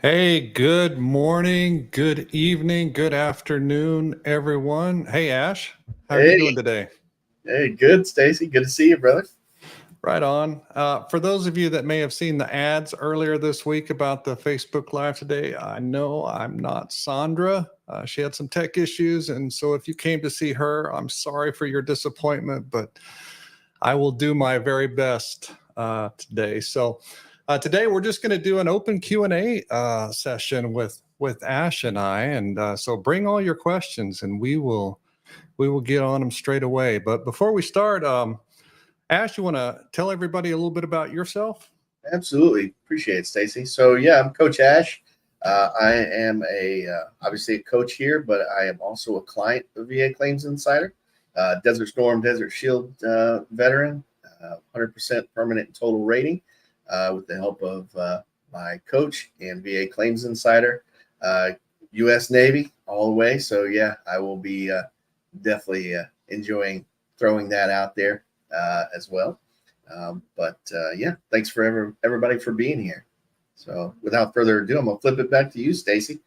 Hey, good morning, good evening, good afternoon, everyone. Hey, Ash, how are you Hey, doing today? hey, good, Stacy. Good to see you, brother. Right on. For those of you that may have seen the ads earlier this week about the Facebook Live today, I know I'm not Sandra. She had some tech issues. And so if you came to see her, I'm sorry for your disappointment, but I will do my very best today. So today we're just going to do an open Q&A session with Ash and I. And so bring all your questions and we will get on them straight away. But before we start, Ash, you want to tell everybody a little bit about yourself? Absolutely appreciate it, Stacy. So yeah, I'm Coach Ash. I am obviously a coach here, but I am also a client of VA Claims Insider, Desert Storm, Desert Shield veteran, 100% permanent and total rating, with the help of my coach and VA Claims Insider, U.S. Navy all the way. So yeah, I will be definitely enjoying throwing that out there as well. But thanks for everybody for being here. So without further ado, I'm gonna flip it back to you, Stacy.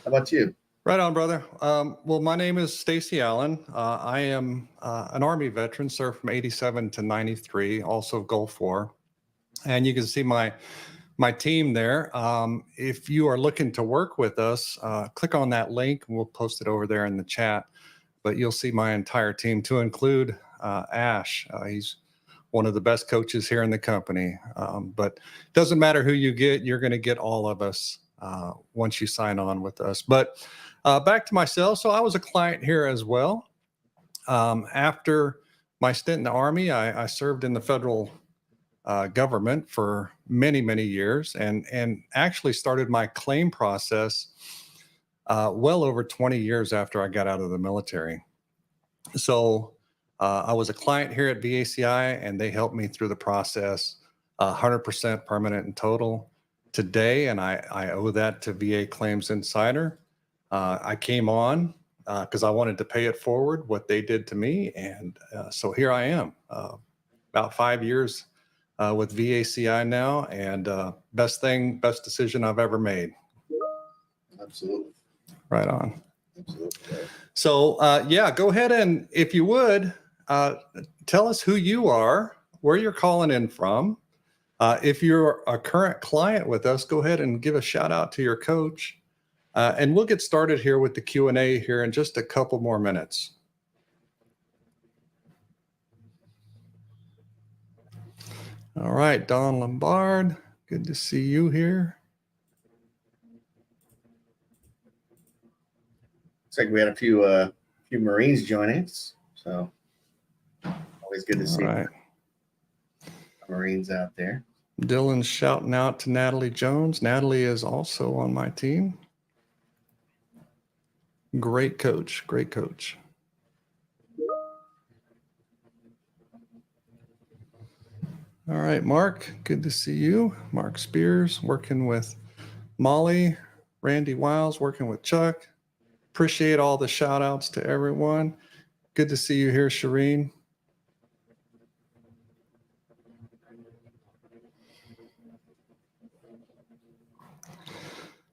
How about you? Right on, brother. Well, my name is Stacy Allen. I am an Army veteran, served from 87 to 93, also Gulf War. And you can see my team there. If you are looking to work with us, click on that link and we'll post it over there in the chat. But you'll see my entire team to include Ash. He's one of the best coaches here in the company. But it doesn't matter who you get, you're going to get all of us once you sign on with us. But back to myself. So I was a client here as well. After my stint in the Army, I served in the federal government for many, many years and actually started my claim process well over 20 years after I got out of the military. So I was a client here at VACI and they helped me through the process, 100% permanent and total today. And I owe that to VA Claims Insider. I came on because I wanted to pay it forward, what they did to me. And so here I am, about 5 years with VACI now, and best decision I've ever made. Absolutely. Right on. Absolutely. So yeah, go ahead and if you would, tell us who you are, where you're calling in from. If you're a current client with us, go ahead and give a shout out to your coach. And we'll get started here with the Q&A here in just a couple more minutes. All right, Don Lombard, good to see you here. Looks like we had a few Marines joining us, so always good to see Marines out there. Dylan's shouting out to Natalie Jones. Natalie is also on my team. Great coach, great coach. All right, Mark, good to see you. Mark Spears working with Molly, Randy Wiles working with Chuck. Appreciate all the shout outs to everyone. Good to see you here, Shireen.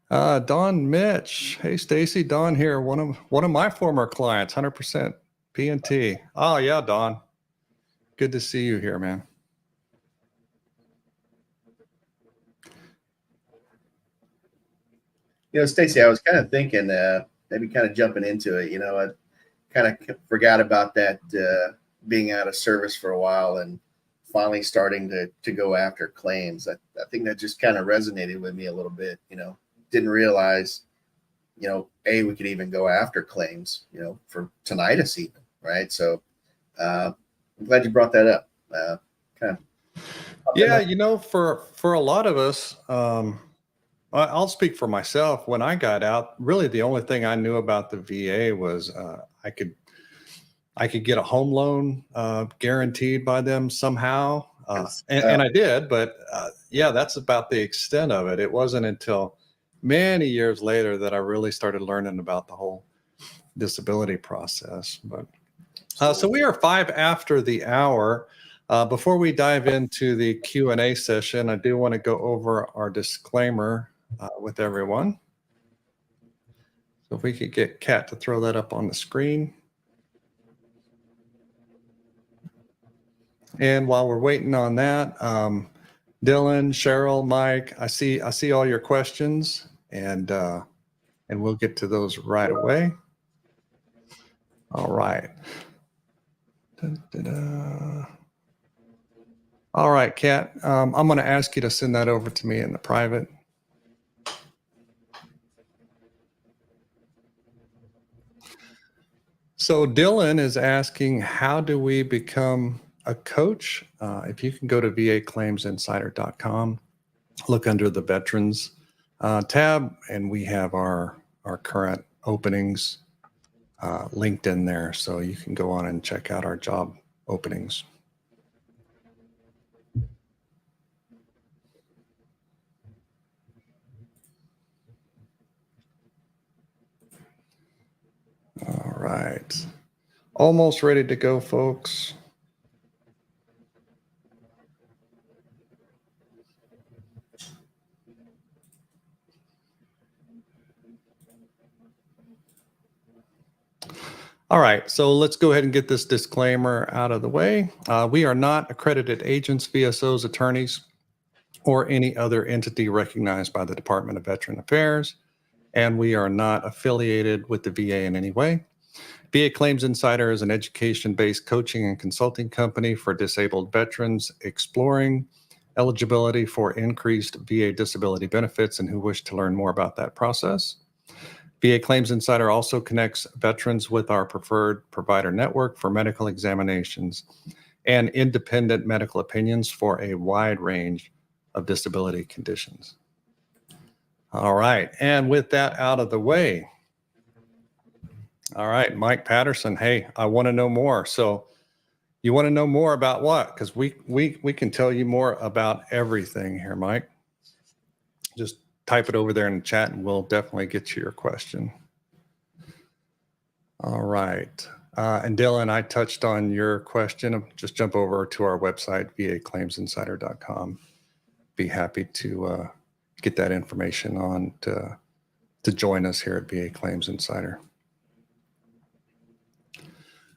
Don Mitch. Hey, Stacy. Don here. One of my former clients, 100% P&T. Oh, yeah, Don. Good to see you here, man. You know, Stacy, I was kind of thinking, maybe kind of jumping into it. You know, I kind of forgot about that being out of service for a while and finally starting to go after claims. I think that just kind of resonated with me a little bit. You know, didn't realize, you know, we could even go after claims, you know, for tinnitus even, right? So I'm glad you brought that up. Kind of. Yeah, you know, for a lot of us, I'll speak for myself. When I got out, really the only thing I knew about the VA was I could get a home loan guaranteed by them somehow, and I did. But yeah, that's about the extent of it. It wasn't until many years later that I really started learning about the whole disability process. But so we are 5 after the hour. Before we dive into the Q&A session, I do want to go over our disclaimer. with everyone. So if we could get Kat to throw that up on the screen. And while we're waiting on that, Dylan, Cheryl, Mike, I see all your questions, and we'll get to those right away. All right. Da-da-da. All right, Kat, I'm going to ask you to send that over to me in the private. So Dylan is asking, how do we become a coach? If you can go to vaclaimsinsider.com, look under the veterans tab, and we have our current openings linked in there. So you can go on and check out our job openings. All right. Almost ready to go, folks. All right, so let's go ahead and get this disclaimer out of the way. We are not accredited agents, VSOs, attorneys, or any other entity recognized by the Department of Veteran Affairs, and we are not affiliated with the VA in any way. VA Claims Insider is an education-based coaching and consulting company for disabled veterans exploring eligibility for increased VA disability benefits and who wish to learn more about that process. VA Claims Insider also connects veterans with our preferred provider network for medical examinations and independent medical opinions for a wide range of disability conditions. All right, and with that out of the way, all right, Mike Patterson, hey, I want to know more. So you want to know more about what? Because we can tell you more about everything here, Mike. Just type it over there in the chat and we'll definitely get to your question. All right. And Dylan, I touched on your question. Just jump over to our website, vaclaimsinsider.com. Be happy to get that information on to join us here at VA Claims Insider.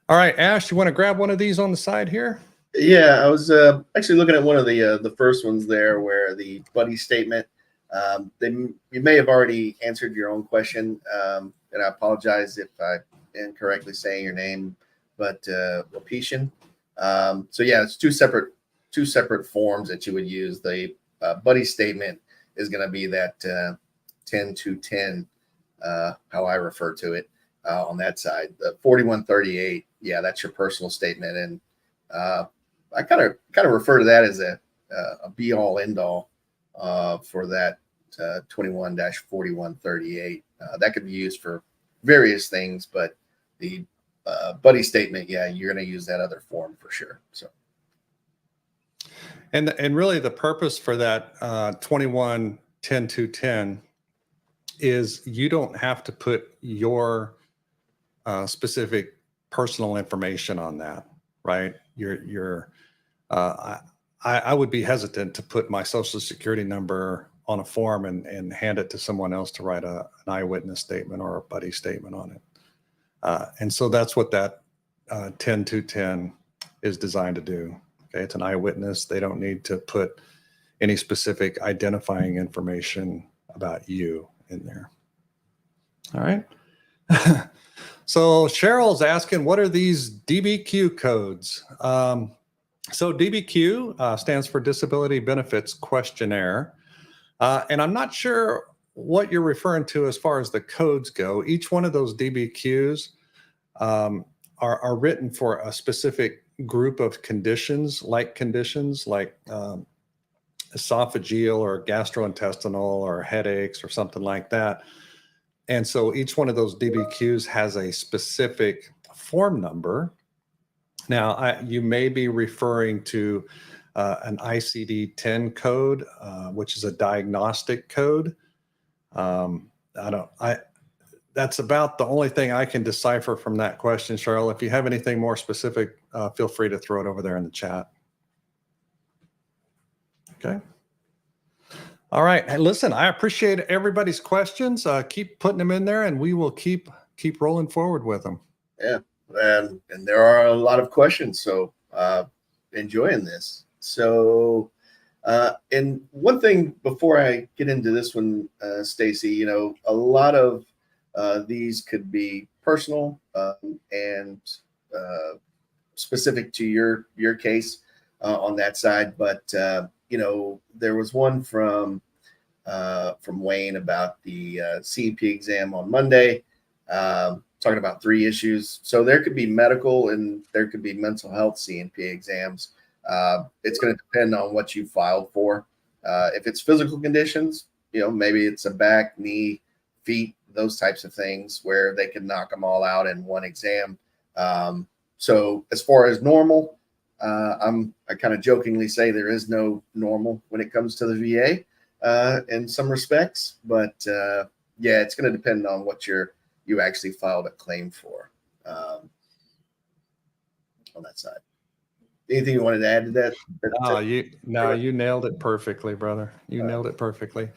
All right, Ash, you want to grab one of these on the side here? Yeah, I was actually looking at one of the first ones there, where the buddy statement. You may have already answered your own question, and I apologize if I incorrectly saying your name, but Lapetian. So yeah, it's two separate forms that you would use. The buddy statement is going to be that 10-10, how I refer to it on that side. The 4138, yeah, that's your personal statement, and I kind of refer to that as a be all end all for that 21-4138. That could be used for various things, but the buddy statement, yeah, you're going to use that other form for sure. So, and really the purpose for that 21-10-210 is you don't have to put your specific personal information on that, right? I would be hesitant to put my social security number on a form and hand it to someone else to write an eyewitness statement or a buddy statement on it. And so that's what that 10-210 is designed to do. Okay, it's an eyewitness. They don't need to put any specific identifying information about you in there. All right. So Cheryl's asking, what are these DBQ codes? So DBQ stands for Disability Benefits Questionnaire. And I'm not sure what you're referring to as far as the codes go. Each one of those DBQs are written for a specific group of conditions like esophageal or gastrointestinal or headaches or something like that. And so each one of those DBQs has a specific form number. Now, you may be referring to an ICD-10 code, which is a diagnostic code. That's about the only thing I can decipher from that question, Cheryl. If you have anything more specific, feel free to throw it over there in the chat. Okay. All right. Hey, listen, I appreciate everybody's questions. Keep putting them in there, and we will keep rolling forward with them. Yeah, and there are a lot of questions, so enjoying this. So, and one thing before I get into this one, Stacy, you know, a lot of these could be personal and specific to your case on that side, but you know, there was one from Wayne about the CEP exam on Monday, talking about 3 issues. So there could be medical and there could be mental health CNP exams. It's going to depend on what you filed for. If it's physical conditions, you know, maybe it's a back, knee, feet, those types of things where they can knock them all out in one exam. So as far as normal, I kind of jokingly say there is no normal when it comes to the VA in some respects, but yeah, it's going to depend on what you actually filed a claim for on that side. Anything you wanted to add to that? You nailed it perfectly, brother. You nailed it perfectly.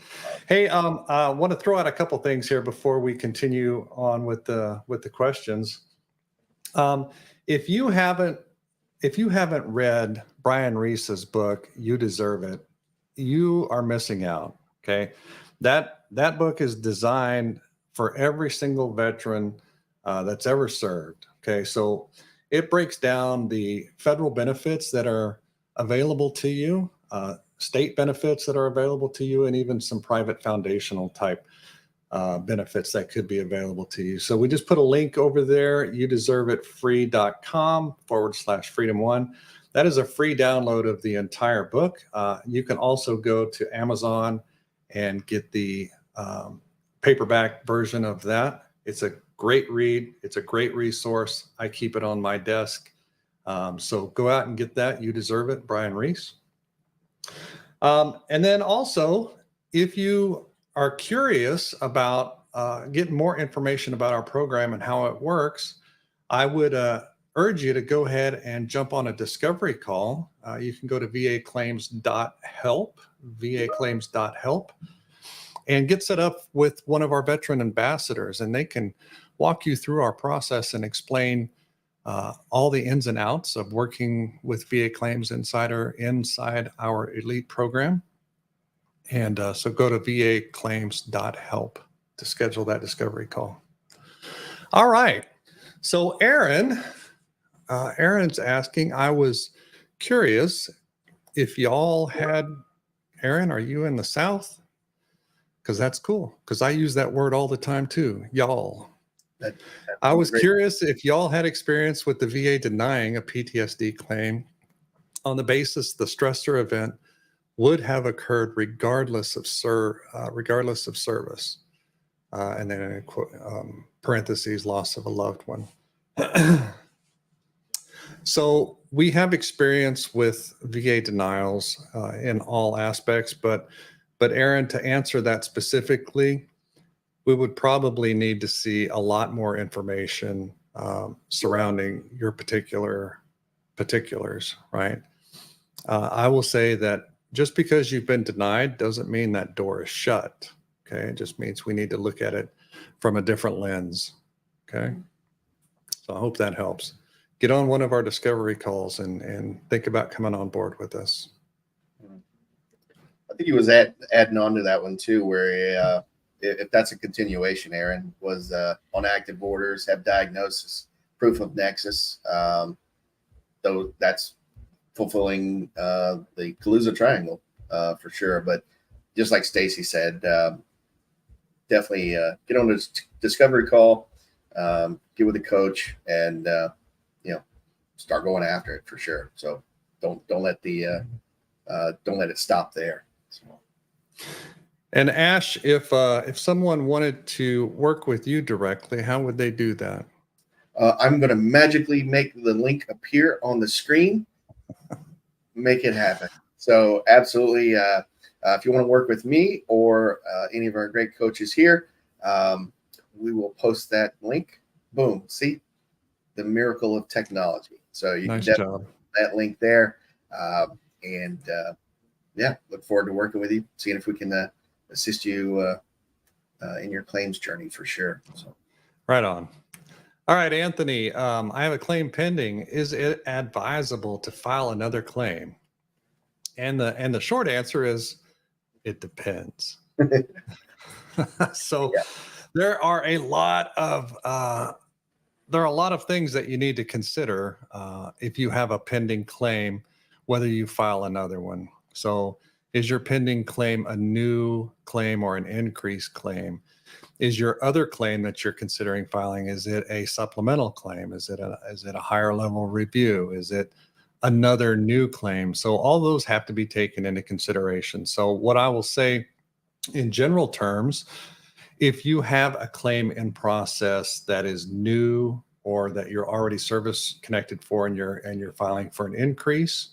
Hey, I want to throw out a couple things here before we continue on with the questions. If you haven't read Brian Reese's book, You Deserve It, you are missing out. Okay, that book is designed for every single veteran that's ever served. Okay, so it breaks down the federal benefits that are available to you, state benefits that are available to you, and even some private foundational type benefits that could be available to you. So we just put a link over there, youdeserveitfree.com/freedom1. That is a free download of the entire book. You can also go to Amazon and get the paperback version of that. It's a great read. It's a great resource. I keep it on my desk. So go out and get that. You Deserve It, Brian Reese. And then also, if you are curious about getting more information about our program and how it works, I would urge you to go ahead and jump on a discovery call. You can go to vaclaims.help, and get set up with one of our veteran ambassadors, and they can walk you through our process and explain all the ins and outs of working with VA Claims Insider inside our elite program. And so go to vaclaims.help to schedule that discovery call. All right. So Aaron's asking, I was curious if y'all had, Aaron, are you in the South? Because that's cool, because I use that word all the time too, y'all. I was curious if y'all had experience with the VA denying a PTSD claim on the basis the stressor event would have occurred regardless of service, and then in parentheses, loss of a loved one. So we have experience with VA denials in all aspects, but Aaron, to answer that specifically, we would probably need to see a lot more information surrounding your particulars, right? I will say that just because you've been denied doesn't mean that door is shut. Okay, it just means we need to look at it from a different lens. Okay, so I hope that helps. Get on one of our discovery calls and think about coming on board with us. I think he was adding on to that one too, where if that's a continuation, Aaron was on active orders, have diagnosis, proof of Nexus. Though that's fulfilling the Kaluza triangle for sure. But just like Stacy said, definitely get on this discovery call, get with the coach, and start going after it for sure. So don't let it stop there. So. And Ash, if someone wanted to work with you directly, how would they do that? I'm going to magically make the link appear on the screen. Make it happen. So absolutely, if you want to work with me or any of our great coaches here, we will post that link. Boom. See the miracle of technology. So you nice can job. that link there. yeah, look forward to working with you, seeing if we can assist you in your claims journey for sure. So. Right on. All right, Anthony, I have a claim pending. Is it advisable to file another claim? And the short answer is it depends. So Yeah. there are a lot of things that you need to consider if you have a pending claim, whether you file another one. So is your pending claim a new claim or an increased claim? Is your other claim that you're considering filing, is it a supplemental claim? Is it a higher level review? Is it another new claim? So all those have to be taken into consideration. So what I will say in general terms, if you have a claim in process that is new or that you're already service connected for and you're filing for an increase,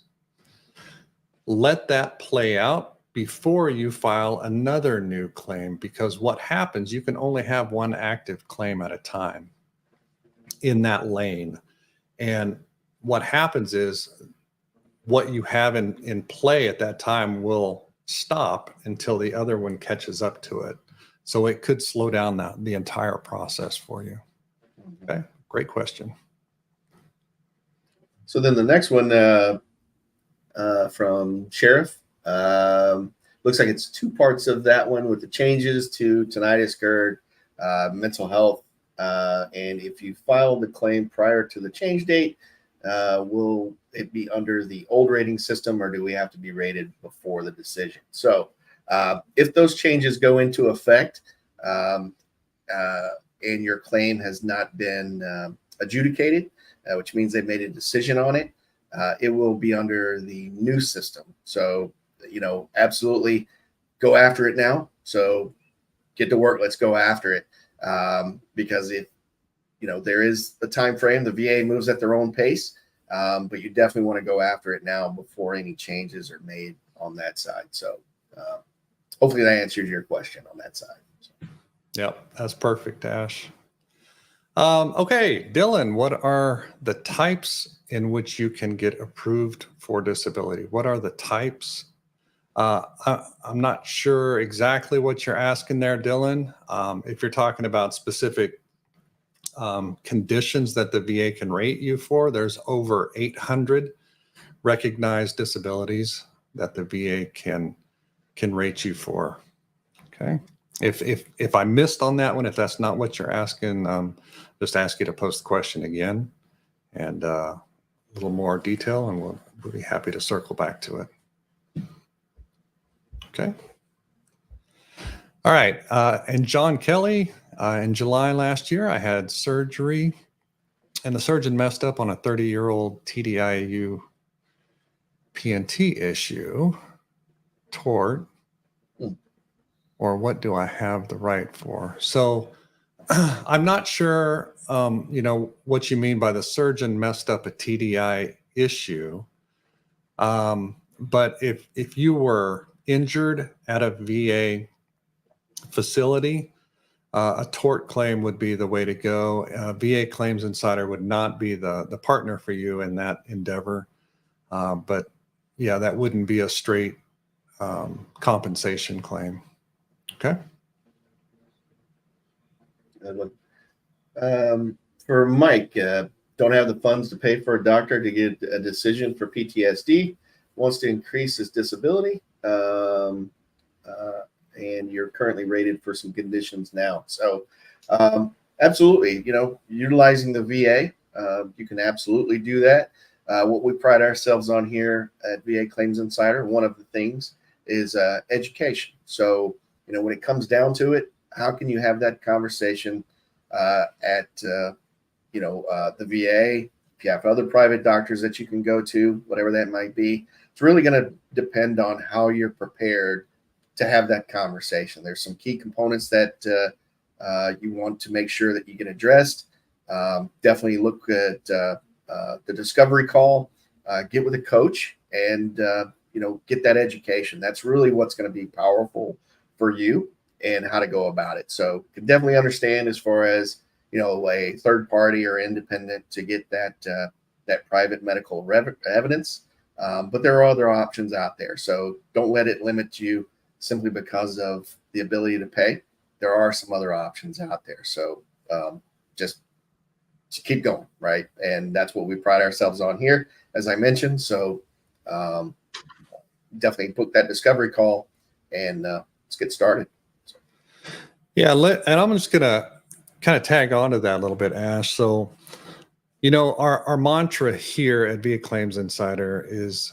let that play out before you file another new claim, because what happens, you can only have one active claim at a time in that lane. And what happens is what you have in play at that time will stop until the other one catches up to it. So it could slow down the entire process for you. Okay, great question. So then the next one from Sheriff. Looks like it's two parts of that one with the changes to tinnitus, GERD, mental health. And if you file the claim prior to the change date, will it be under the old rating system, or do we have to be rated before the decision? So if those changes go into effect and your claim has not been adjudicated, which means they made a decision on it, it will be under the new system. So, absolutely go after it now. So get to work. Let's go after it. Because if, there is a time frame, the VA moves at their own pace, but you definitely want to go after it now before any changes are made on that side. So hopefully that answers your question on that side. So. Yep, that's perfect, Ash. Okay, Dylan, what are the types in which you can get approved for disability? What are the types? I'm not sure exactly what you're asking there, Dylan. If you're talking about specific conditions that the VA can rate you for, there's over 800 recognized disabilities that the VA can rate you for. Okay. If I missed on that one, if that's not what you're asking, just ask you to post the question again and a little more detail, and we'll be happy to circle back to it. Okay. All right. And John Kelly, in July last year, I had surgery, and the surgeon messed up on a 30-year-old TDIU PNT issue, tort, or what do I have the right for? So I'm not sure, what you mean by the surgeon messed up a TDI issue. But if you were injured at a VA facility, a tort claim would be the way to go. VA Claims Insider would not be the partner for you in that endeavor. But yeah, that wouldn't be a straight compensation claim. Okay. Good one. For Mike, don't have the funds to pay for a doctor to get a decision for PTSD, wants to increase his disability, and you're currently rated for some conditions now. So absolutely, utilizing the VA, you can absolutely do that. What we pride ourselves on here at VA Claims Insider, one of the things is education. So, when it comes down to it, how can you have that conversation at the VA? If you have other private doctors that you can go to, whatever that might be, it's really going to depend on how you're prepared to have that conversation. There's some key components that you want to make sure that you get addressed. Definitely look at the discovery call, get with a coach, and get that education. That's really what's going to be powerful for you and how to go about it. So can definitely understand as far as a third party or independent to get that private medical evidence. But there are other options out there. So don't let it limit you simply because of the ability to pay. There are some other options out there. So just keep going, right? And that's what we pride ourselves on here, as I mentioned. So definitely book that discovery call and let's get started. Yeah, and I'm just gonna kind of tag on to that a little bit, Ash. So, our mantra here at VA Claims Insider is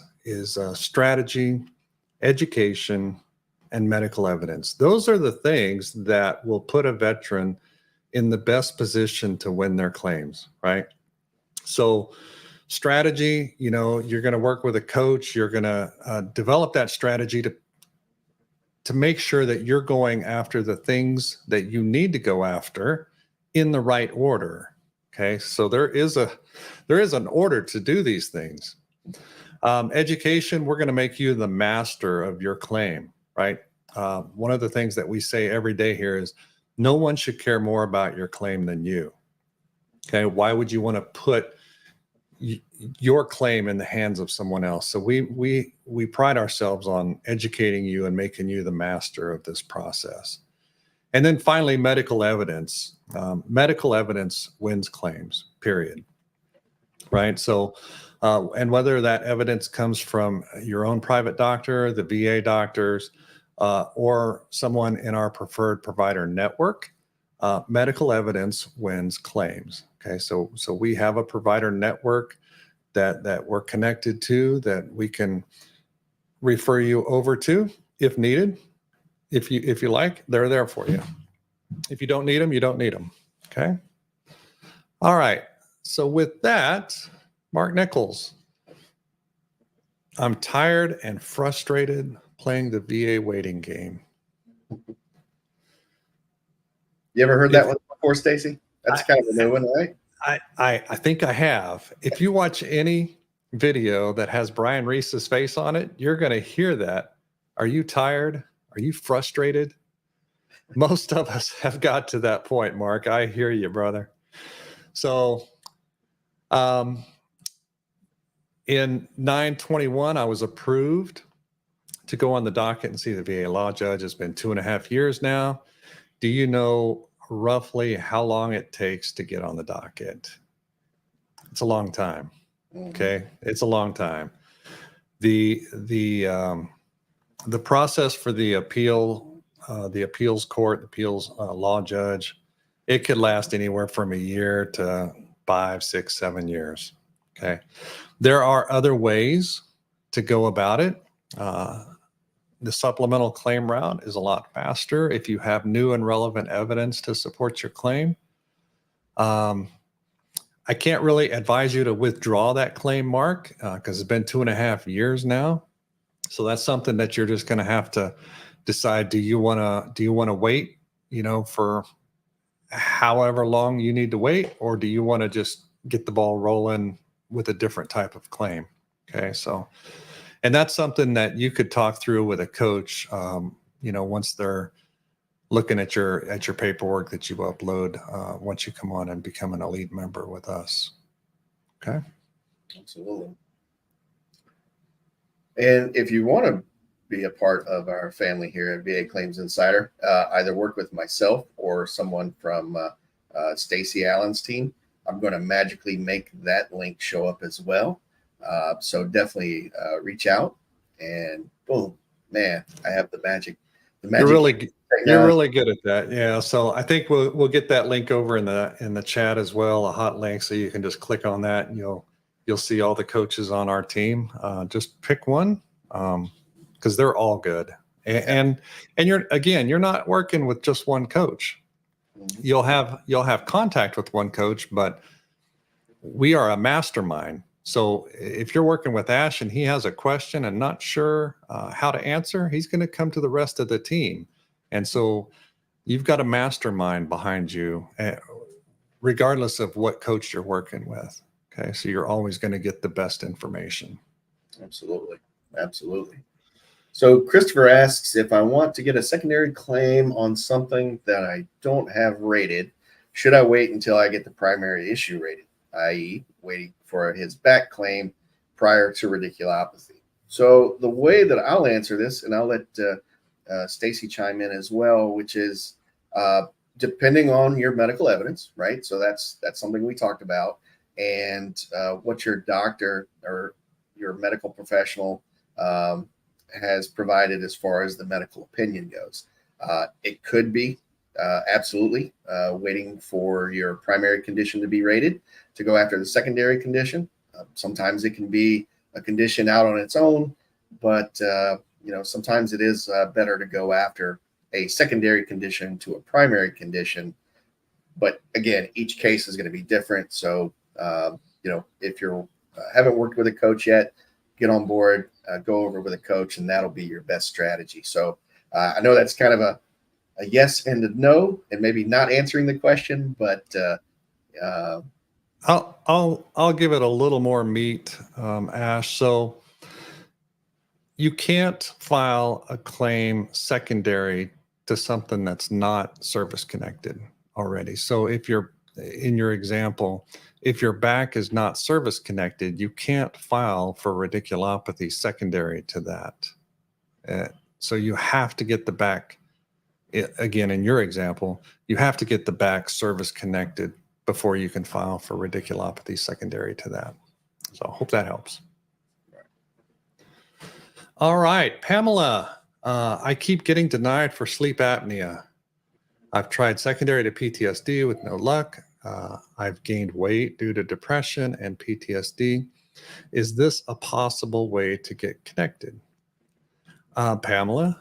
strategy, education, and medical evidence. Those are the things that will put a veteran in the best position to win their claims, right? So strategy, you're going to work with a coach. You're going to develop that strategy to make sure that you're going after the things that you need to go after in the right order. Okay. So there is an order to do these things. Education, we're going to make you the master of your claim, right? One of the things that we say every day here is no one should care more about your claim than you. Okay. Why would you want to put your claim in the hands of someone else? So we pride ourselves on educating you and making you the master of this process. And then finally, medical evidence. Medical evidence wins claims, period. Right. So, and whether that evidence comes from your own private doctor, the VA doctors, or someone in our preferred provider network, medical evidence wins claims. Okay, so we have a provider network that we're connected to that we can refer you over to if needed. If you like, they're there for you. If you don't need them, you don't need them. Okay. All right. So with that, Mark Nichols, I'm tired and frustrated playing the VA waiting game. You ever heard that one before, Stacy? That's kind of a new one, right? I think I have. If you watch any video that has Brian Reese's face on it, you're going to hear that. Are you tired? Are you frustrated? Most of us have got to that point, Mark. I hear you, brother. So in 9/21, I was approved to go on the docket and see the VA law judge. It's been 2.5 years now. Do you know roughly how long it takes to get on the docket? It's a long time. Okay. It's a long time. The process for the appeals court, the appeals law judge, it could last anywhere from a year to 5, 6, 7 years. Okay. There are other ways to go about it. The supplemental claim route is a lot faster if you have new and relevant evidence to support your claim. I can't really advise you to withdraw that claim, Mark, because it's been 2.5 years now. So that's something that you're just going to have to decide. Do you want to wait, for however long you need to wait, or do you want to just get the ball rolling with a different type of claim? Okay, so. And that's something that you could talk through with a coach, once they're looking at your paperwork that you upload once you come on and become an elite member with us. Okay. Absolutely. And if you want to be a part of our family here at VA Claims Insider, either work with myself or someone from Stacy Allen's team, I'm going to magically make that link show up as well. So definitely reach out and boom, man, I have the magic. You're really good at that. Yeah. So I think we'll get that link over in the chat as well, a hot link, so you can just click on that and you'll see all the coaches on our team. Just pick one because they're all good. And you're not working with just one coach. You'll have contact with one coach, but we are a mastermind. So if you're working with Ash and he has a question and not sure how to answer, he's going to come to the rest of the team. And so you've got a mastermind behind you, regardless of what coach you're working with. Okay. So you're always going to get the best information. Absolutely. Absolutely. So Christopher asks, if I want to get a secondary claim on something that I don't have rated, should I wait until I get the primary issue rated, i.e. waiting for his back claim prior to radiculopathy. So the way that I'll answer this, and I'll let Stacy chime in as well, which is depending on your medical evidence, right? So that's something we talked about, and what your doctor or your medical professional has provided as far as the medical opinion goes. It could be absolutely waiting for your primary condition to be rated to go after the secondary condition. Sometimes it can be a condition out on its own, but sometimes it is better to go after a secondary condition to a primary condition. But again, each case is going to be different. So if you haven't worked with a coach yet, get on board, go over with a coach, and that'll be your best strategy. So I know that's kind of a yes and a no, and maybe not answering the question, but I'll give it a little more meat, Ash. So you can't file a claim secondary to something that's not service connected already. So if you're in your example, if your back is not service connected, you can't file for radiculopathy secondary to that. So you have to get the back, again, in your example, you have to get the back service connected before you can file for radiculopathy secondary to that. So I hope that helps. All right, Pamela, I keep getting denied for sleep apnea. I've tried secondary to PTSD with no luck. I've gained weight due to depression and PTSD. Is this a possible way to get connected? Pamela,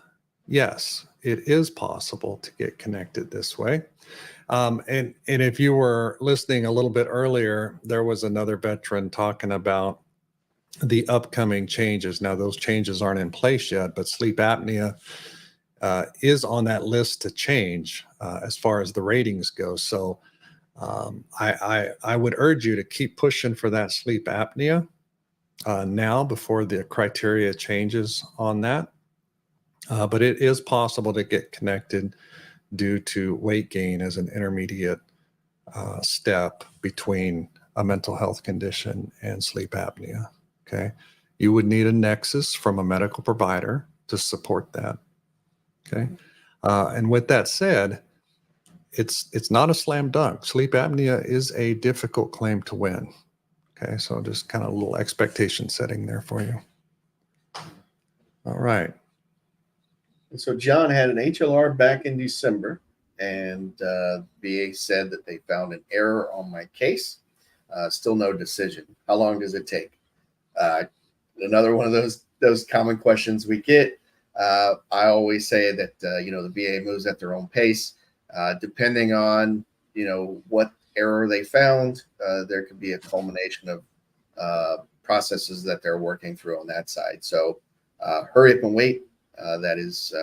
yes, it is possible to get connected this way. And if you were listening a little bit earlier, there was another veteran talking about the upcoming changes. Now, those changes aren't in place yet, but sleep apnea is on that list to change as far as the ratings go. So I would urge you to keep pushing for that sleep apnea now before the criteria changes on that. But it is possible to get connected due to weight gain as an intermediate step between a mental health condition and sleep apnea. Okay. You would need a Nexus from a medical provider to support that. Okay. And with that said, it's not a slam dunk. Sleep apnea is a difficult claim to win. Okay. So just kind of a little expectation setting there for you. All right. And so John had an HLR back in December, and VA said that they found an error on my case. Still no decision. How long does it take? Another one of those common questions we get. I always say that the VA moves at their own pace, depending on what error they found. There could be a culmination of processes that they're working through on that side. So hurry up and wait. That is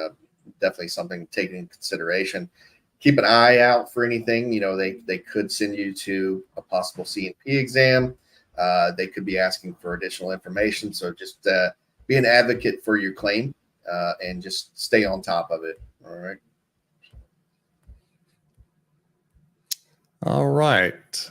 definitely something to take into consideration. Keep an eye out for anything. They could send you to a possible C&P exam. They could be asking for additional information. So just be an advocate for your claim and just stay on top of it. All right. All right.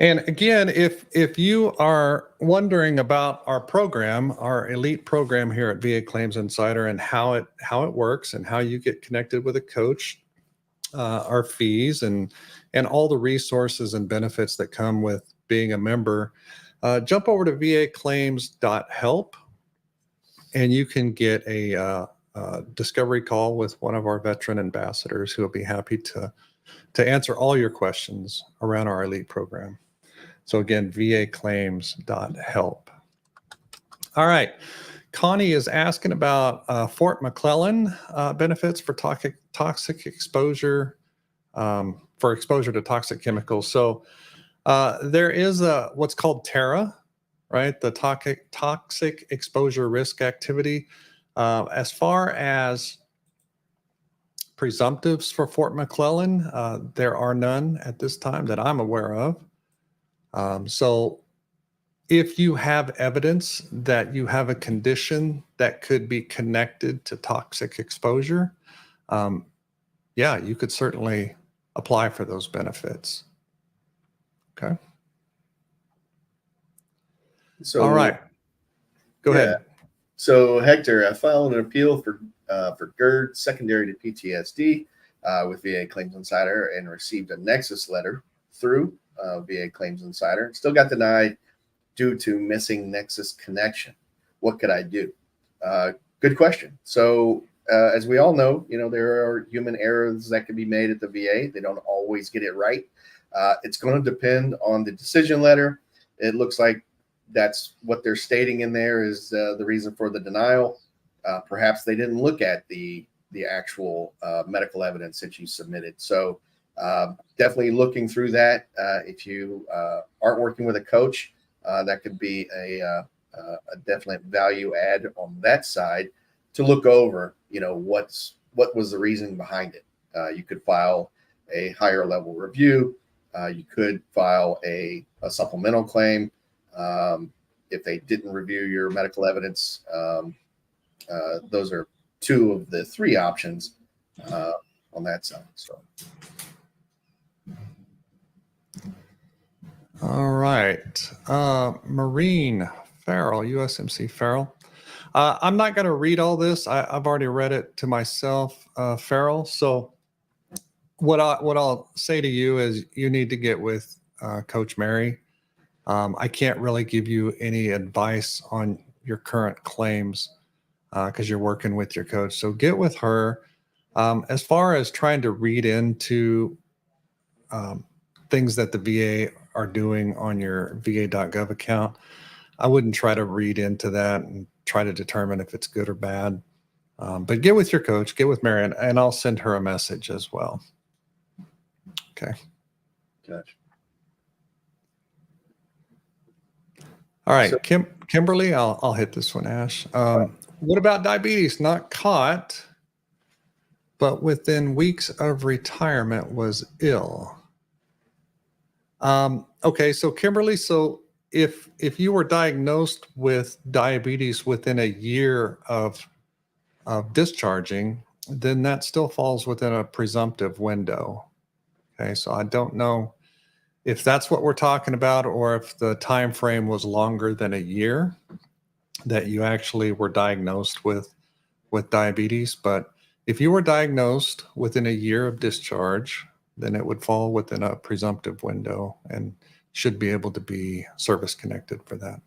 And again, if you are wondering about our program, our elite program here at VA Claims Insider, and how it works and how you get connected with a coach, our fees and all the resources and benefits that come with being a member, jump over to vaclaims.help, and you can get a discovery call with one of our veteran ambassadors who will be happy to answer all your questions around our elite program. So again, vaclaims.help. All right. Connie is asking about Fort McClellan benefits for toxic exposure, for exposure to toxic chemicals. So there is what's called TARA, right? The toxic exposure risk activity. As far as presumptives for Fort McClellan, there are none at this time that I'm aware of. So if you have evidence that you have a condition that could be connected to toxic exposure, yeah, you could certainly apply for those benefits. Okay. So, All right. Go yeah. ahead. So Hector, I filed an appeal for GERD secondary to PTSD with VA Claims Insider and received a Nexus letter through VA Claims Insider. Still got denied due to missing Nexus connection. What could I do? Good question. So as we all know, there are human errors that can be made at the VA. They don't always get it right. It's going to depend on the decision letter. It looks like that's what they're stating in there is the reason for the denial. Perhaps they didn't look at the actual medical evidence that you submitted. So definitely looking through that. If you aren't working with a coach, that could be a definite value add on that side to look over, what was the reason behind it. You could file a higher level review. You could file a supplemental claim. If they didn't review your medical evidence, those are two of the three options on that side. So, All right. Marine Farrell, USMC Farrell. I'm not going to read all this. I've already read it to myself, Farrell. So what I'll say to you is you need to get with Coach Mary. I can't really give you any advice on your current claims because you're working with your coach. So get with her. As far as trying to read into things that the VA are doing on your va.gov account, I wouldn't try to read into that and try to determine if it's good or bad. But get with your coach, get with Mary, and I'll send her a message as well. Okay. gotcha. All right, So- Kimberly, I'll hit this one, Ash. What about diabetes? Not caught, but within weeks of retirement was ill. Okay, so Kimberly, so if you were diagnosed with diabetes within a year of discharging, then that still falls within a presumptive window. Okay, so I don't know if that's what we're talking about or if the time frame was longer than a year that you actually were diagnosed with diabetes. But if you were diagnosed within a year of discharge, then it would fall within a presumptive window and should be able to be service connected for that.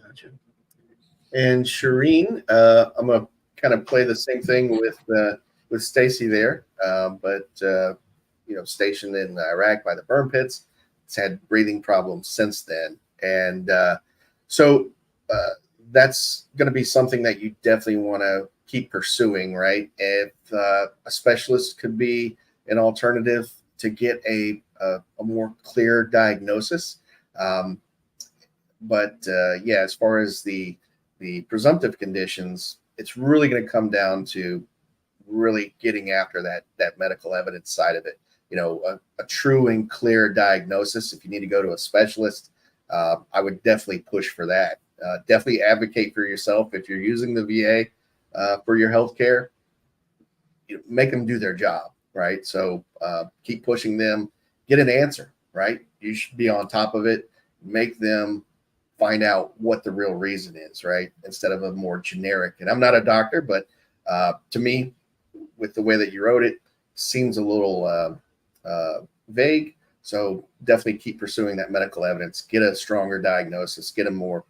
Gotcha. And Shireen, I'm gonna kind of play the same thing with Stacy there, but stationed in Iraq by the burn pits. It's had breathing problems since then, and so that's going to be something that you definitely want to keep pursuing, right? If a specialist could be an alternative to get a more clear diagnosis. But as far as the presumptive conditions, it's really going to come down to really getting after that medical evidence side of it. A true and clear diagnosis. If you need to go to a specialist, I would definitely push for that. Definitely advocate for yourself. If you're using the VA for your healthcare, make them do their job, right? So keep pushing them, get an answer, right? You should be on top of it. Make them find out what the real reason is, right? Instead of a more generic. And I'm not a doctor, but to me, with the way that you wrote it, seems a little vague. So definitely keep pursuing that medical evidence. Get a stronger diagnosis. Get a more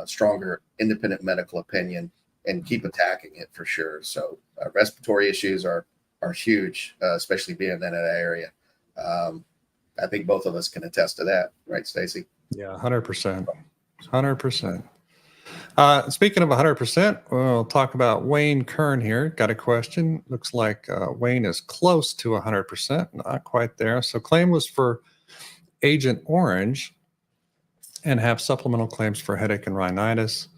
stronger independent medical opinion, and keep attacking it for sure. So respiratory issues are huge, especially being in that area. I think both of us can attest to that, right, Stacy? Yeah, 100%. 100%. Speaking of 100%, we'll talk about Wayne Kern here. Got a question. Looks like Wayne is close to 100%, not quite there. So claim was for Agent Orange and have supplemental claims for headache and rhinitis.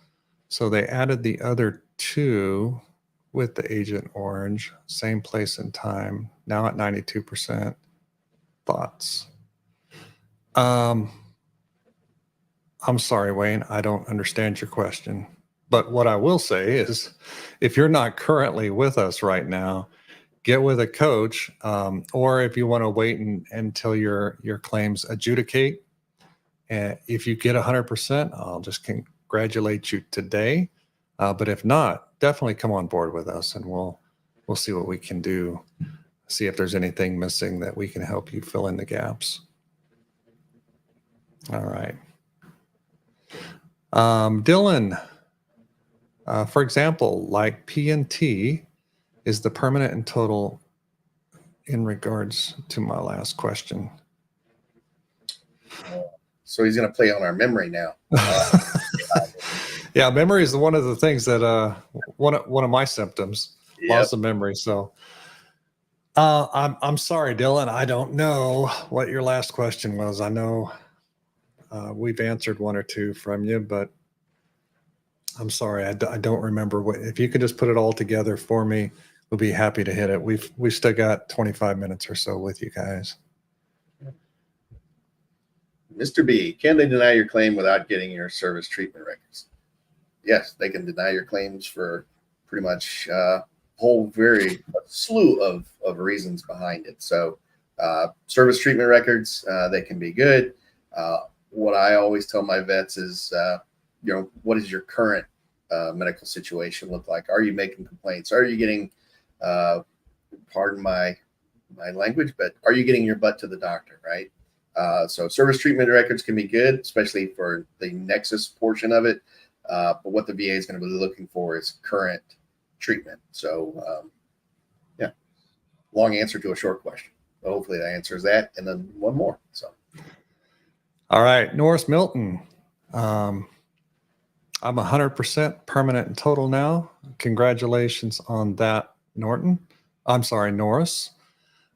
So they added the other two with the Agent Orange, same place and time, now at 92%. Thoughts? I'm sorry, Wayne, I don't understand your question. But what I will say is if you're not currently with us right now, get with a coach, or if you want to wait until your claims adjudicate. And if you get 100%, I'll just congratulate you today. But if not, definitely come on board with us, and we'll see what we can do. See if there's anything missing that we can help you fill in the gaps. All right. Dylan, for example, like P&T is the permanent and total in regards to my last question. So he's going to play on our memory now. Yeah, memory is one of the things that one of my symptoms, loss of memory. So I'm sorry, Dylan. I don't know what your last question was. I know we've answered one or two from you, but I'm sorry. I don't remember what. If you could just put it all together for me, we'll be happy to hit it. We've still got 25 minutes or so with you guys. Mr. B, can they deny your claim without getting your service treatment records? Yes, they can deny your claims for pretty much a slew of reasons behind it. So service treatment records, they can be good. What I always tell my vets is, what does your current medical situation look like? Are you making complaints? Are you getting, pardon my language, but are you getting your butt to the doctor, right? So service treatment records can be good, especially for the Nexus portion of it. But what the VA is going to be looking for is current treatment. So, long answer to a short question. But hopefully that answers that. And then one more. So, all right, Norris Milton. I'm 100% permanent and total now. Congratulations on that, Norris.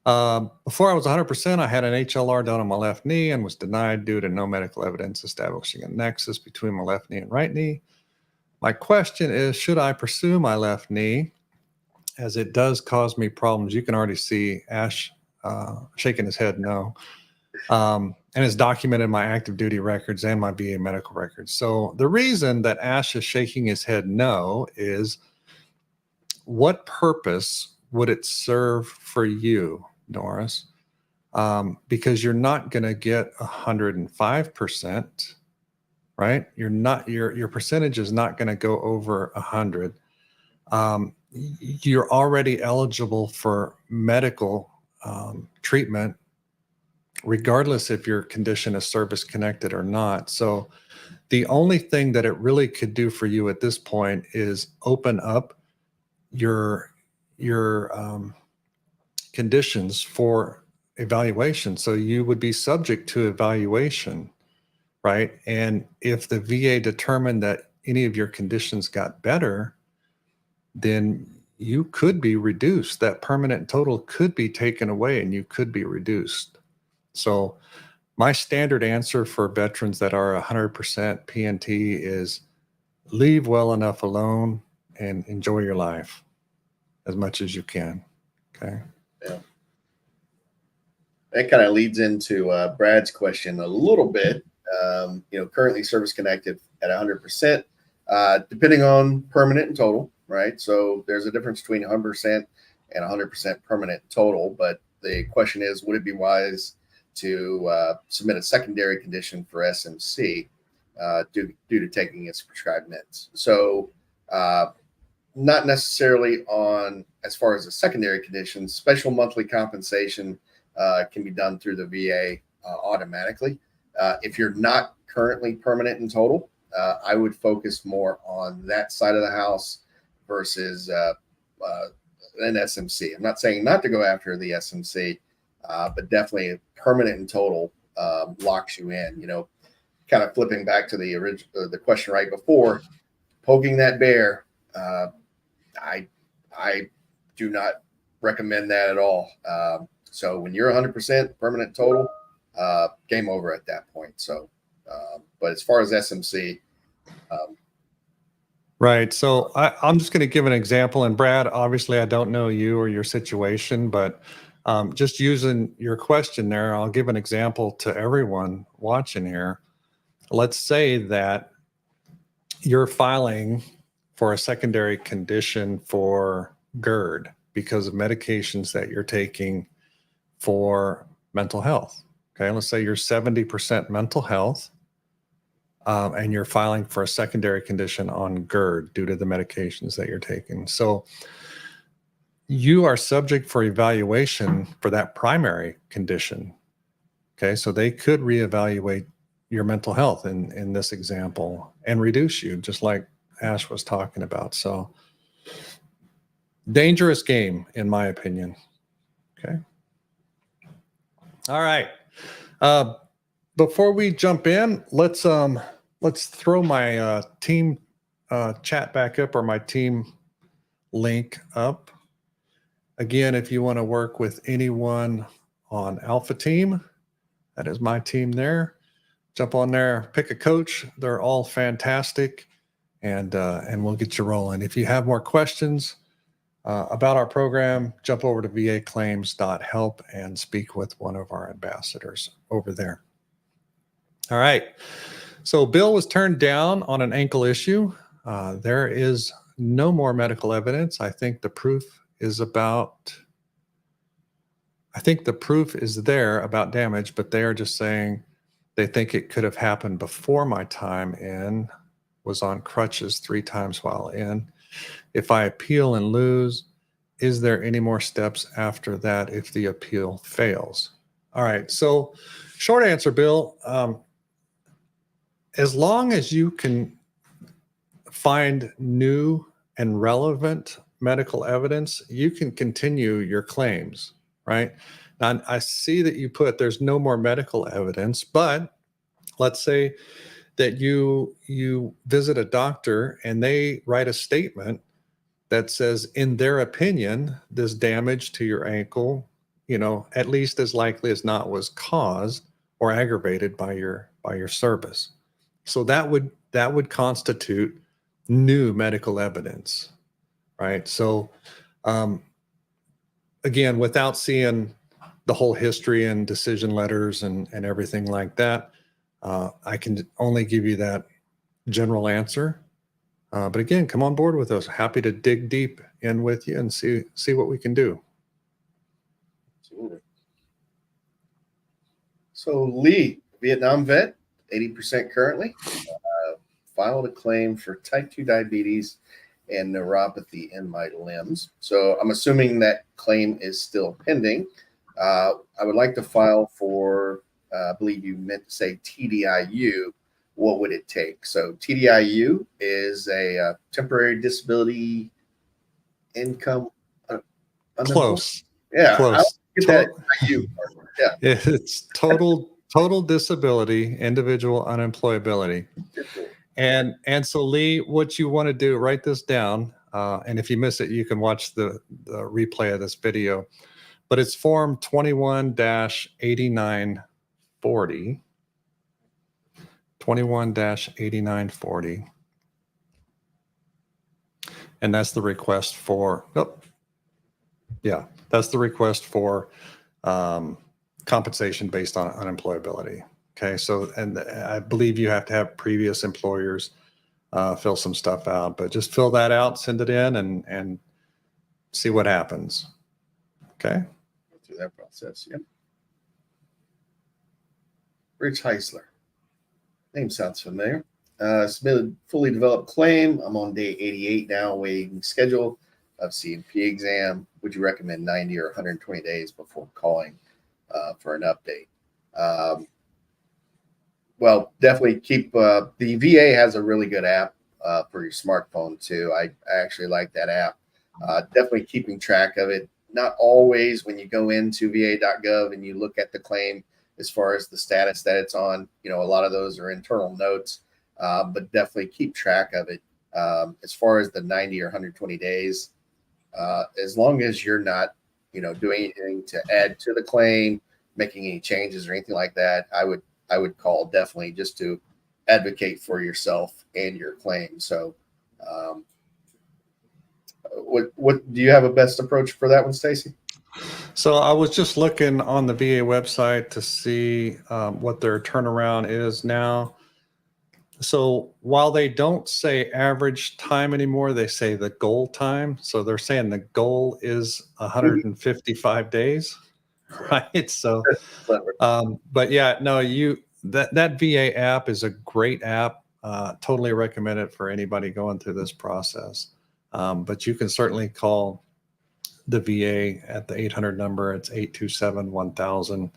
Before I was 100%, I had an HLR done on my left knee and was denied due to no medical evidence establishing a nexus between my left knee and right knee. My question is, should I pursue my left knee, as it does cause me problems? You can already see Ash shaking his head no. And it's documented in my active duty records and my VA medical records. So the reason that Ash is shaking his head no is, what purpose would it serve for you, Norris? Because you're not going to get 105%, right? Your percentage is not going to go over 100. You're already eligible for medical treatment, regardless if your condition is service connected or not. So the only thing that it really could do for you at this point is open up your conditions for evaluation. So you would be subject to evaluation, right? And if the VA determined that any of your conditions got better, then you could be reduced. That permanent total could be taken away and you could be reduced. So my standard answer for veterans that are 100% P&T is leave well enough alone and enjoy your life as much as you can. Okay. Yeah. That kind of leads into Brad's question a little bit. Currently service connected at 100%, depending on permanent and total, right? So there's a difference between 100% and 100% permanent total. But the question is, would it be wise to submit a secondary condition for SMC due to taking its prescribed meds? So not necessarily on as far as a secondary condition. Special monthly compensation can be done through the VA automatically. If you're not currently permanent and total, I would focus more on that side of the house versus an SMC. I'm not saying not to go after the SMC, but definitely permanent and total locks you in. Kind of flipping back to the original the question right before, poking that bear. I do not recommend that at all. So when you're 100% permanent total, game over at that point. So, but as far as SMC, right. So I'm just going to give an example. And Brad, obviously, I don't know you or your situation, but just using your question there, I'll give an example to everyone watching here. Let's say that you're filing for a secondary condition for GERD, because of medications that you're taking for mental health. Okay, let's say you're 70% mental health, and you're filing for a secondary condition on GERD due to the medications that you're taking. So you are subject for evaluation for that primary condition. Okay, so they could reevaluate your mental health in this example and reduce you, just like Ash was talking about. So dangerous game, in my opinion. Okay. All right. Before we jump in, let's throw my team chat back up, or my team link up. Again, if you want to work with anyone on Alpha Team, that is my team there. Jump on there, pick a coach. They're all fantastic, and we'll get you rolling. If you have more questions about our program, jump over to vaclaims.help and speak with one of our ambassadors over there. All right. So Bill was turned down on an ankle issue. There is no more medical evidence. I think the proof is there about damage, but they are just saying they think it could have happened before my time in, was on crutches 3 times while in. If I appeal and lose, is there any more steps after that if the appeal fails? All right. So short answer, Bill, as long as you can find new and relevant medical evidence, you can continue your claims, right? Now, I see that you put there's no more medical evidence, but let's say that you visit a doctor and they write a statement that says, in their opinion, this damage to your ankle, at least as likely as not was caused or aggravated by your service. So that would constitute new medical evidence, right? So again, without seeing the whole history and decision letters and everything like that, I can only give you that general answer. But again, come on board with us. Happy to dig deep in with you and see what we can do. Absolutely. So Lee, Vietnam vet, 80% currently, filed a claim for type 2 diabetes and neuropathy in my limbs. So I'm assuming that claim is still pending. I would like to file for, I believe you meant to say TDIU. What would it take? So TDIU is a temporary disability income. Close. Yeah. Close. Get that TDIU. Yeah. It's total disability, individual unemployability. And so Lee, what you want to do, write this down. And if you miss it, you can watch the replay of this video. But it's form 21-8940. 21-8940. And that's the request for, that's the request for compensation based on unemployability. Okay, so, and I believe you have to have previous employers fill some stuff out, but just fill that out, send it in, and see what happens. Okay. Go through that process. Yep. Rich Heisler. Name sounds familiar. Submitted fully developed claim. I'm on day 88 now, waiting schedule of CMP exam. Would you recommend 90 or 120 days before calling for an update? Well, definitely keep the VA has a really good app for your smartphone too. I actually like that app. Definitely keeping track of it. Not always when you go into va.gov and you look at the claim as far as the status that it's on. A lot of those are internal notes, but definitely keep track of it. As far as the 90 or 120 days, as long as you're not, doing anything to add to the claim, making any changes or anything like that, I would call definitely just to advocate for yourself and your claim. So, what do you have a best approach for that one, Stacy? So I was just looking on the VA website to see what their turnaround is now. So while they don't say average time anymore, they say the goal time. So they're saying the goal is 155 days, right? So, Clever. but yeah, no, that VA app is a great app. Totally recommend it for anybody going through this process. But you can certainly call the VA at the 800 number. It's 827-1000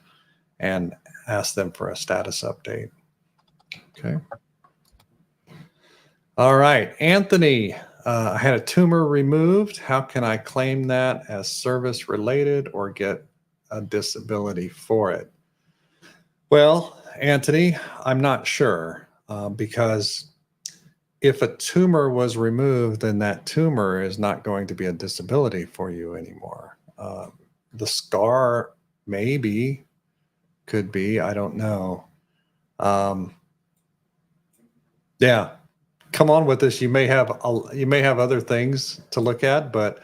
and ask them for a status update. Okay. All right, Anthony, I had a tumor removed. How can I claim that as service related or get a disability for it? Well, Anthony, I'm not sure because if a tumor was removed, then that tumor is not going to be a disability for you anymore. The scar maybe could be, I don't know. Yeah, come on with this. You may have other things to look at, but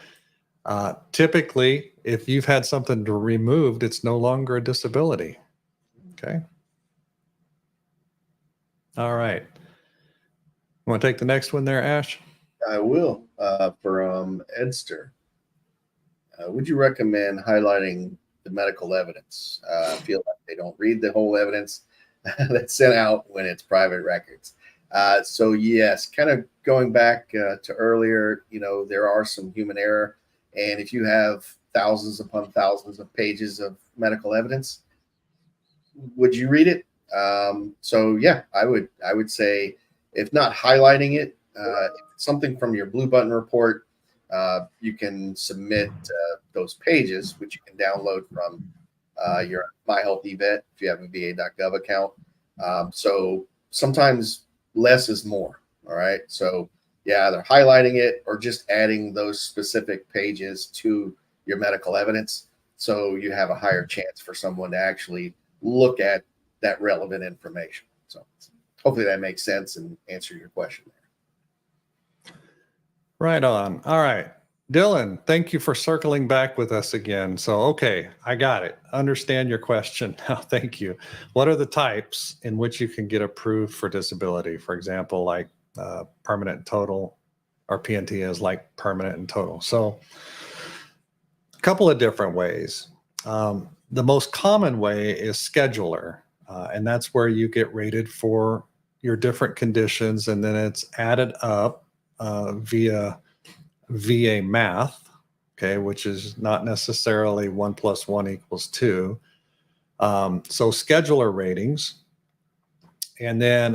typically, if you've had something removed, it's no longer a disability. Okay. All right. Want to take the next one there, Ash? I will. From Edster. Would you recommend highlighting the medical evidence? I feel like they don't read the whole evidence that's sent out when it's private records. So yes, kind of going back to earlier, there are some human error. And if you have thousands upon thousands of pages of medical evidence, would you read it? So yeah, I would say, if not highlighting it, if it's something from your blue button report, you can submit those pages, which you can download from your My Health eVet if you have a VA.gov account. So sometimes less is more. All right. So yeah, either highlighting it or just adding those specific pages to your medical evidence, so you have a higher chance for someone to actually look at that relevant information. So hopefully that makes sense and answer your question there. Right on. All right. Dylan, thank you for circling back with us again. So, okay, I got it. Understand your question now. Thank you. What are the types in which you can get approved for disability? For example, like permanent and total, or PNT is like permanent and total. So, a couple of different ways. The most common way is scheduler, and that's where you get rated for your different conditions, and then it's added up via VA math, okay, which is not necessarily 1 + 1 = 2. So scheduler ratings. And then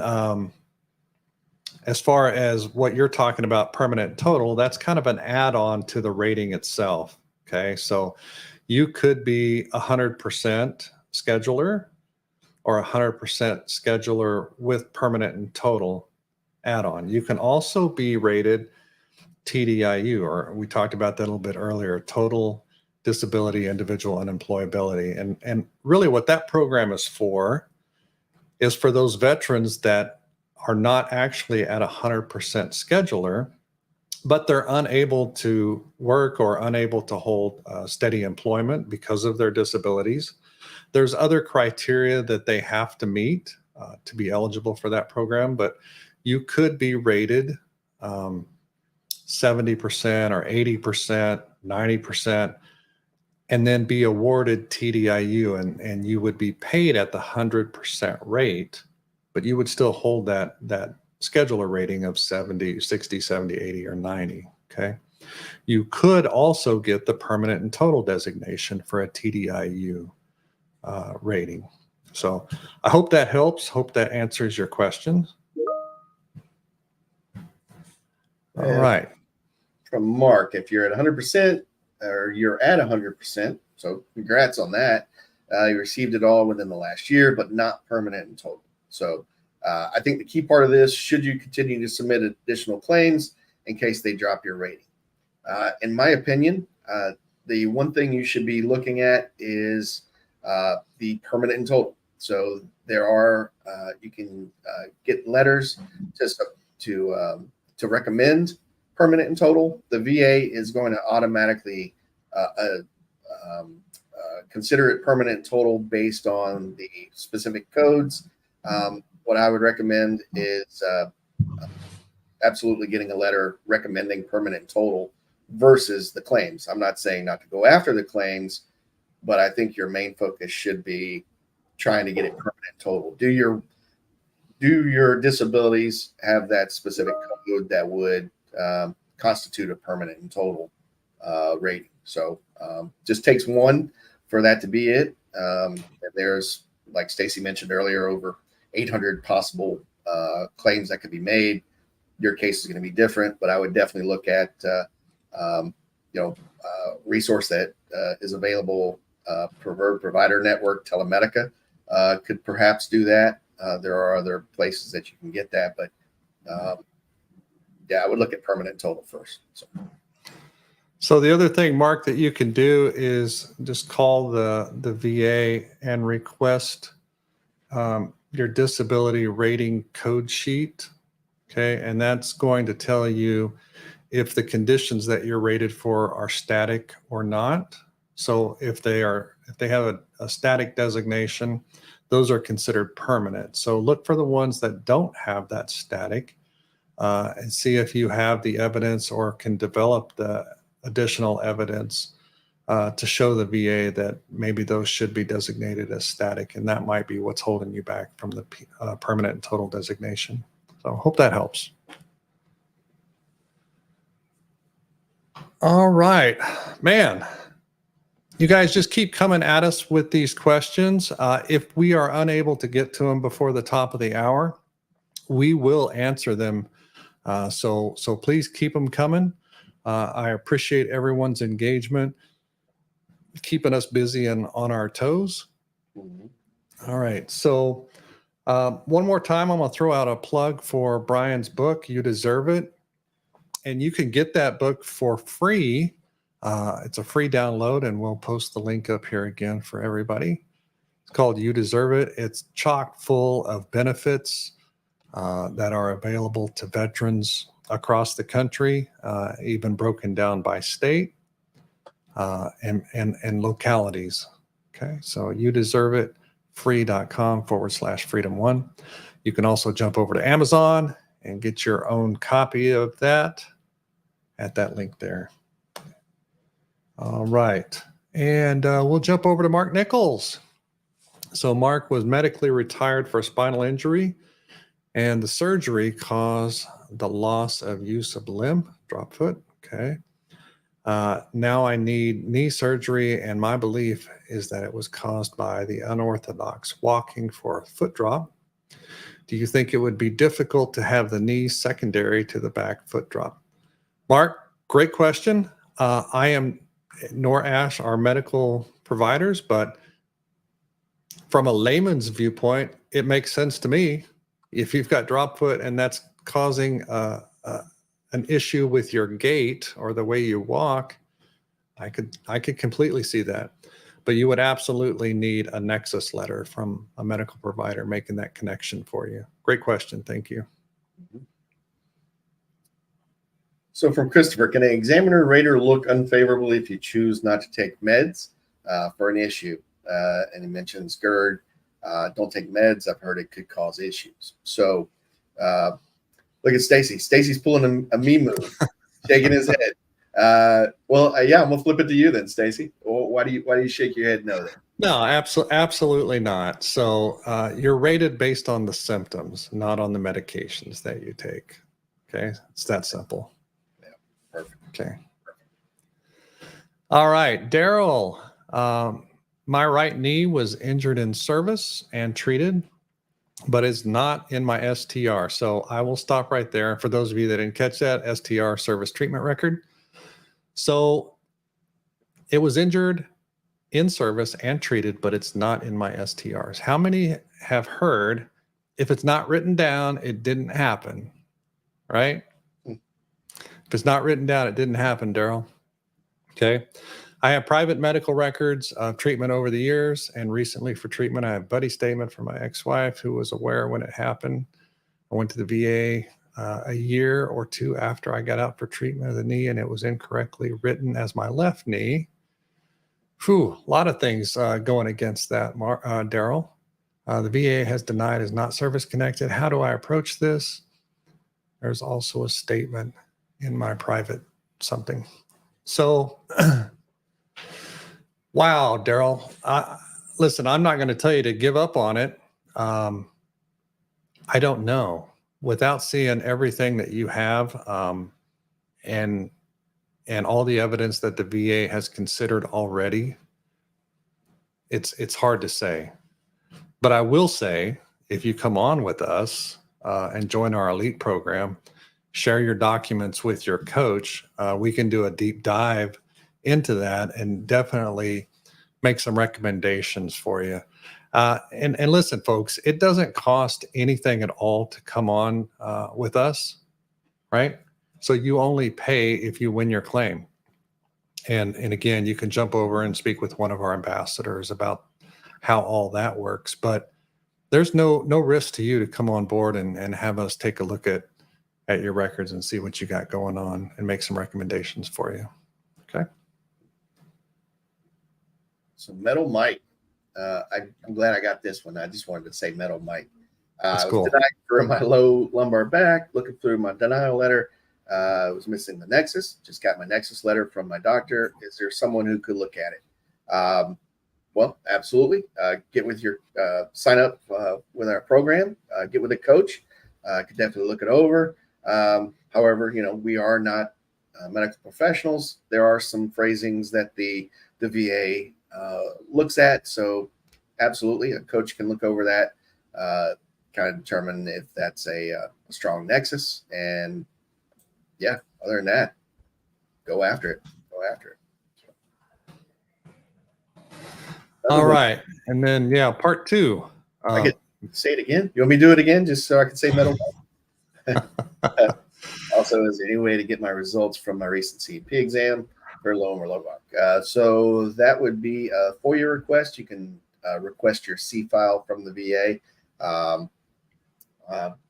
as far as what you're talking about, permanent total, that's kind of an add-on to the rating itself. Okay, so you could be 100% scheduler or 100% scheduler with permanent and total add-on. You can also be rated TDIU, or we talked about that a little bit earlier, total disability individual unemployability. And really what that program is for those veterans that are not actually at 100% scheduler, but they're unable to work or unable to hold steady employment because of their disabilities. There's other criteria that they have to meet to be eligible for that program, but you could be rated 70% or 80%, 90%, and then be awarded TDIU, and you would be paid at the 100% rate, but you would still hold that scheduler rating of 70, 60, 70, 80, or 90. Okay. You could also get the permanent and total designation for a TDIU rating. So I hope that helps. Hope that answers your question. All right. From Mark, if you're at 100% or you're at 100%, so congrats on that. You received it all within the last year, but not permanent and total. So I think the key part of this, should you continue to submit additional claims in case they drop your rating? In my opinion, the one thing you should be looking at is the permanent and total. So there are, you can get letters to recommend permanent and total. The VA is going to automatically consider it permanent and total based on the specific codes. what I would recommend is absolutely getting a letter recommending permanent total versus the claims. I'm not saying not to go after the claims, but I think your main focus should be trying to get it permanent total. Do your disabilities have that specific code that would constitute a permanent and total rating? So just takes one for that to be it. There's, like Stacy mentioned earlier, over 800 possible claims that could be made. Your case is going to be different, but I would definitely look at resource that is available. Preferred Provider Network, Telemedica could perhaps do that. There are other places that you can get that, but I would look at permanent total first. So the other thing, Mark, that you can do is just call the VA and request your disability rating code sheet. Okay, and that's going to tell you if the conditions that you're rated for are static or not. So if they have a static designation, those are considered permanent. So look for the ones that don't have that static and see if you have the evidence or can develop the additional evidence to show the VA that maybe those should be designated as static, and that might be what's holding you back from the permanent and total designation. So hope that helps. All right, man. You guys just keep coming at us with these questions. If we are unable to get to them before the top of the hour, we will answer them. So please keep them coming. I appreciate everyone's engagement, keeping us busy and on our toes. Mm-hmm. All right. So one more time, I'm going to throw out a plug for Brian's book, You Deserve It. And you can get that book for free. It's a free download, and we'll post the link up here again for everybody. It's called You Deserve It. It's chock full of benefits that are available to veterans across the country, even broken down by state and localities. Okay, so You Deserve It, free.com/freedom1. You can also jump over to Amazon and get your own copy of that at that link there. All right. And we'll jump over to Mark Nichols. So Mark was medically retired for a spinal injury, and the surgery caused the loss of use of limb, drop foot. Okay. Now I need knee surgery, and my belief is that it was caused by the unorthodox walking for a foot drop. Do you think it would be difficult to have the knee secondary to the back foot drop? Mark, great question. Nor Ash are medical providers, but from a layman's viewpoint, it makes sense to me. If you've got drop foot and that's causing an issue with your gait or the way you walk, I could completely see that. But you would absolutely need a Nexus letter from a medical provider making that connection for you. Great question. Thank you. So from Christopher, can an examiner rater look unfavorably if you choose not to take meds for an issue? And he mentions GERD. Don't take meds. I've heard it could cause issues. So look at Stacy. Stacy's pulling a me move, shaking his head. I'm gonna flip it to you then, Stacy. Why do you shake your head no then? No, absolutely not. So you're rated based on the symptoms, not on the medications that you take. Okay, it's that simple. Yeah, perfect. Okay. All right, Daryl. My right knee was injured in service and treated, but it's not in my STR. So I will stop right there. For those of you that didn't catch that, STR, service treatment record. So it was injured in service and treated, but it's not in my STRs. How many have heard if it's not written down, it didn't happen, right? If it's not written down, it didn't happen, Daryl. Okay. I have private medical records of treatment over the years, and recently for treatment, I have a buddy statement from my ex-wife who was aware when it happened. I went to the VA a year or two after I got out for treatment of the knee, and it was incorrectly written as my left knee. Whew, a lot of things going against that, Daryl. The VA has denied is not service connected. How do I approach this? There's also a statement in my private something. So, wow, Daryl. Listen, I'm not going to tell you to give up on it. I don't know. Without seeing everything that you have, and all the evidence that the VA has considered already, it's hard to say. But I will say, if you come on with us and join our elite program, share your documents with your coach, we can do a deep dive into that and definitely make some recommendations for you. And listen, folks, it doesn't cost anything at all to come on with us, right? So you only pay if you win your claim. And again, you can jump over and speak with one of our ambassadors about how all that works. But there's no risk to you to come on board and have us take a look at your records and see what you got going on and make some recommendations for you. Okay. So Metal Mike, I'm glad I got this one. I just wanted to say Metal Mike. That's I was cool. denied for my low lumbar back. Looking through my denial letter, I was missing the Nexus. Just got my Nexus letter from my doctor. Is there someone who could look at it? Well, absolutely. Get with your sign up with our program. Get with a coach. Could definitely look it over. However, we are not medical professionals. There are some phrasings that the VA looks at. So, absolutely, a coach can look over that, kind of determine if that's a strong nexus. And yeah, other than that, go after it. Go after it. All right. And then, part two. I could say it again. You want me to do it again just so I can say Metal Mike? Also, is there any way to get my results from my recent CEP exam for low or low back? So that would be a FOIA request. You can request your C file from the VA.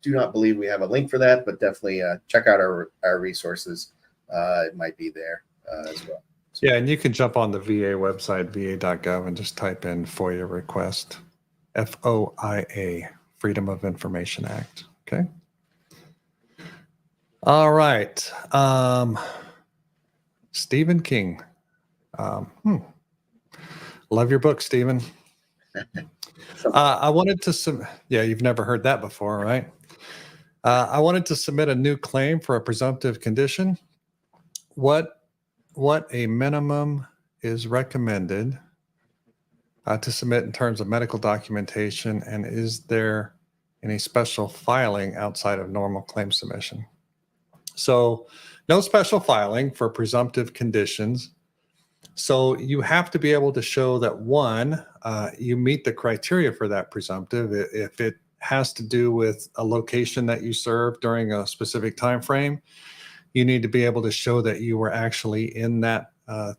Do not believe we have a link for that, but definitely check out our resources. It might be there as well. So, yeah, and you can jump on the VA website, va.gov, and just type in FOIA request, FOIA, Freedom of Information Act. Okay. All right. Stephen King. Love your book, Stephen. I wanted to you've never heard that before, right? I wanted to submit a new claim for a presumptive condition. What a minimum is recommended to submit in terms of medical documentation, and is there any special filing outside of normal claim submission? So no special filing for presumptive conditions. So you have to be able to show that, one, you meet the criteria for that presumptive. If it has to do with a location that you serve during a specific time frame, you need to be able to show that you were actually in that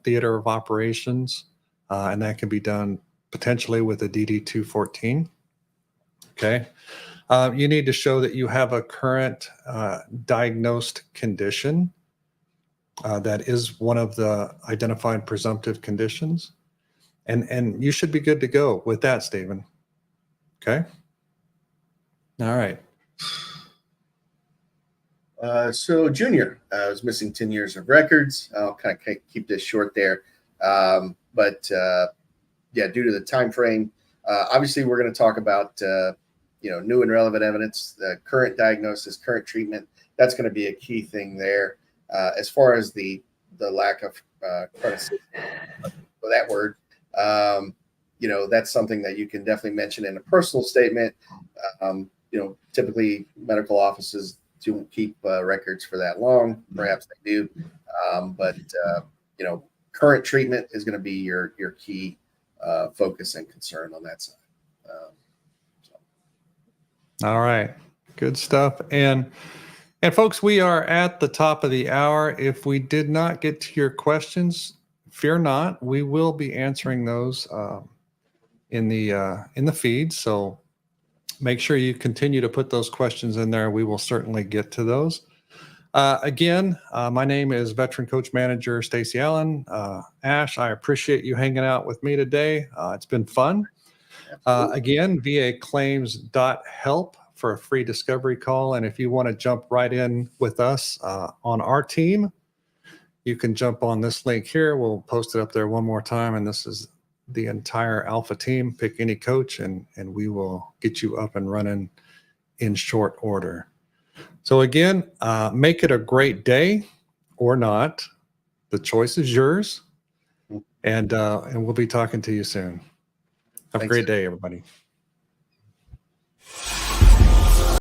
theater of operations, and that can be done potentially with a DD-214. Okay. You need to show that you have a current diagnosed condition that is one of the identified presumptive conditions. And you should be good to go with that, Stephen. Okay. All right. So Junior was missing 10 years of records. I'll kind of keep this short there. But due to the time frame, obviously we're going to talk about new and relevant evidence, the current diagnosis, current treatment. That's going to be a key thing there. As far as the lack of criticism for that word, that's something that you can definitely mention in a personal statement. Typically medical offices don't keep records for that long. Perhaps they do, but current treatment is going to be your key focus and concern on that side. All right, good stuff. And folks, we are at the top of the hour. If we did not get to your questions, fear not. We will be answering those in the feed. So make sure you continue to put those questions in there. We will certainly get to those. Again, my name is Veteran Coach Manager Stacey Allen. Ash, I appreciate you hanging out with me today. It's been fun. Again, vaclaims.help for a free discovery call. And if you want to jump right in with us on our team, you can jump on this link here. We'll post it up there one more time. And this is the entire Alpha team. Pick any coach and we will get you up and running in short order. So again, make it a great day or not. The choice is yours. And we'll be talking to you soon. Have a great day, everybody.